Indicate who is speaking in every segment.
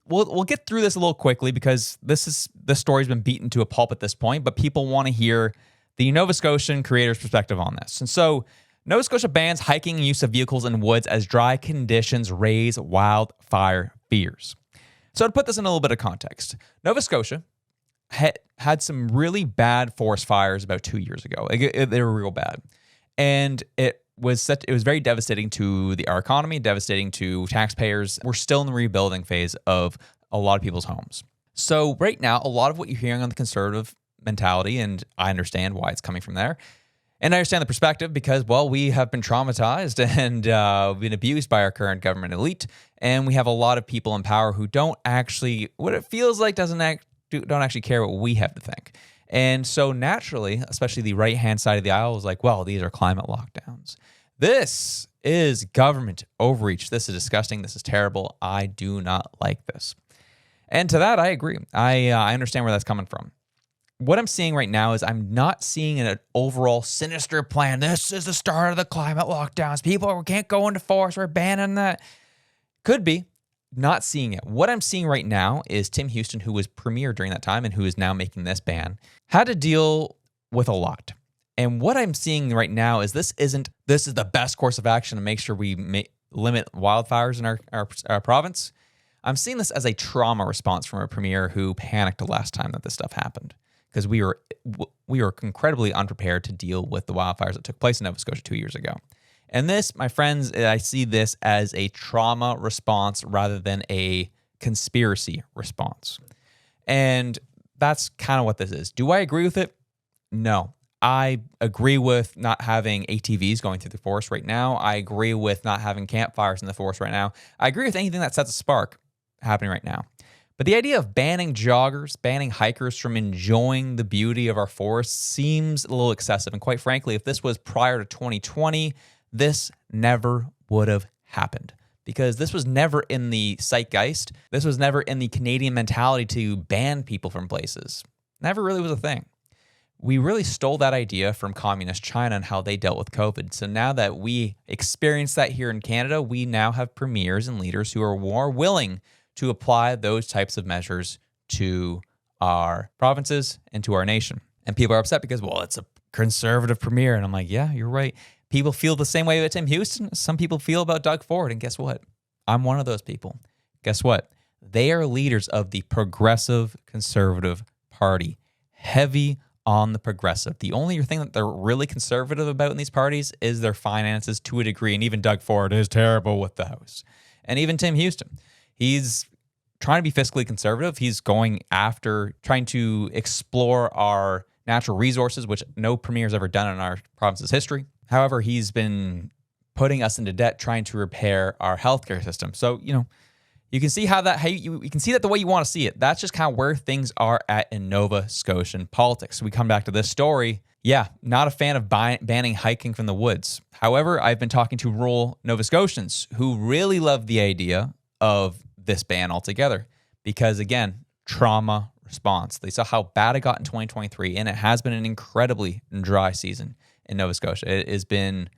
Speaker 1: we'll get through this a little quickly because this story's been beaten to a pulp at this point, but people want to hear the Nova Scotian creator's perspective on this. And so Nova Scotia bans hiking and use of vehicles in woods as dry conditions raise wildfire fears. So to put this in a little bit of context, Nova Scotia had some really bad forest fires about 2 years ago. They were real bad. And it was very devastating to our economy, devastating to taxpayers. We're still in the rebuilding phase of a lot of people's homes. So right now, a lot of what you're hearing on the conservative mentality, and I understand why it's coming from there, and I understand the perspective because, well, we have been traumatized and been abused by our current government elite, and we have a lot of people in power who don't actually, what it feels like, don't actually care what we have to think. And so naturally, especially the right-hand side of the aisle was like, well, these are climate lockdowns. This is government overreach. This is disgusting. This is terrible. I do not like this. And to that, I agree. I understand where that's coming from. What I'm seeing right now is I'm not seeing an overall sinister plan. This is the start of the climate lockdowns. People can't go into forest. We're banning that. Could be. Not seeing it. What I'm seeing right now is Tim Houston, who was premier during that time and who is now making this ban, had to deal with a lot. And what I'm seeing right now is this is the best course of action to make sure we limit wildfires in our province. I'm seeing this as a trauma response from a premier who panicked the last time that this stuff happened, because we were incredibly unprepared to deal with the wildfires that took place in Nova Scotia 2 years ago. And this, my friends, I see this as a trauma response rather than a conspiracy response. And that's kind of what this is. Do I agree with it? No. I agree with not having ATVs going through the forest right now. I agree with not having campfires in the forest right now. I agree with anything that sets a spark happening right now. But the idea of banning joggers, banning hikers from enjoying the beauty of our forests seems a little excessive. And quite frankly, if this was prior to 2020, this never would have happened, because this was never in the zeitgeist. This was never in the Canadian mentality to ban people from places. Never really was a thing. We really stole that idea from communist China and how they dealt with COVID. So now that we experience that here in Canada, we now have premiers and leaders who are more willing to apply those types of measures to our provinces and to our nation. And people are upset because, well, it's a conservative premier. And I'm like, yeah, you're right. People feel the same way about Tim Houston. Some people feel about Doug Ford. And guess what? I'm one of those people. Guess what? They are leaders of the Progressive Conservative Party. Heavy on the progressive. The only thing that they're really conservative about in these parties is their finances to a degree. And even Doug Ford is terrible with the House. And even Tim Houston. He's trying to be fiscally conservative. He's going after trying to explore our natural resources, which no premier's ever done in our province's history. However, he's been putting us into debt trying to repair our healthcare system. So, you can see you can see that the way you want to see it. That's just kind of where things are at in Nova Scotian politics. So we come back to this story. Yeah, not a fan of banning hiking from the woods. However, I've been talking to rural Nova Scotians who really love the idea of this ban altogether because, again, trauma response. They saw how bad it got in 2023, and it has been an incredibly dry season in Nova Scotia. It has been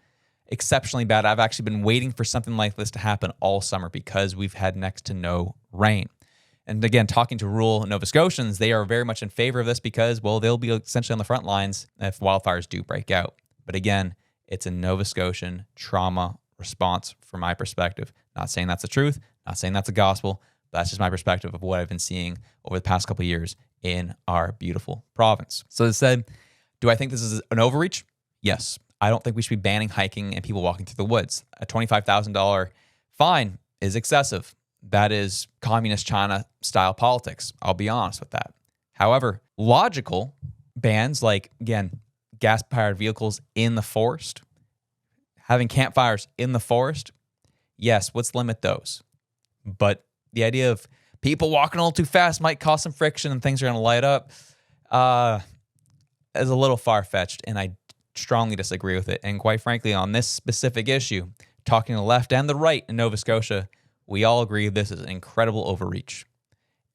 Speaker 1: exceptionally bad. I've actually been waiting for something like this to happen all summer because we've had next to no rain. And again, talking to rural Nova Scotians, they are very much in favor of this because, well, they'll be essentially on the front lines if wildfires do break out. But again, it's a Nova Scotian trauma response from my perspective. Not saying that's the truth, not saying that's the gospel, but that's just my perspective of what I've been seeing over the past couple of years in our beautiful province. So as I said, do I think this is an overreach? Yes. I don't think we should be banning hiking and people walking through the woods. A $25,000 fine is excessive. That is communist China style politics. I'll be honest with that. However, logical bans like, again, gas-powered vehicles in the forest, having campfires in the forest, yes, let's limit those. But the idea of people walking a little too fast might cause some friction and things are going to light up is a little far-fetched, and I strongly disagree with it. And quite frankly, on this specific issue, talking to the left and the right in Nova Scotia, we all agree this is an incredible overreach.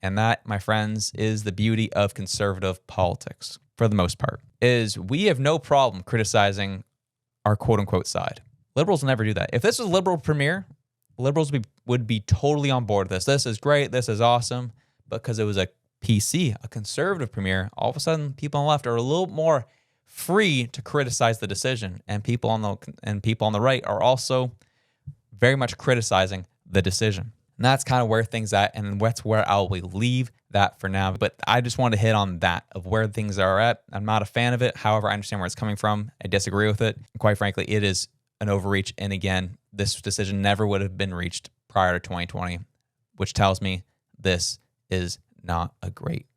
Speaker 1: And that, my friends, is the beauty of conservative politics, for the most part, is we have no problem criticizing our quote-unquote side. Liberals never do that. If this was a liberal premier, liberals would be totally on board with this. This is great. This is awesome. Because it was a PC, a conservative premier, all of a sudden people on the left are a little more free to criticize the decision, and people on the right are also very much criticizing the decision. And that's kind of where things at, and that's where I'll leave that for now. But I just wanted to hit on that of where things are at. I'm not a fan of it. However, I understand where it's coming from. I disagree with it. And quite frankly, it is an overreach. And again, this decision never would have been reached prior to 2020, which tells me this is not a great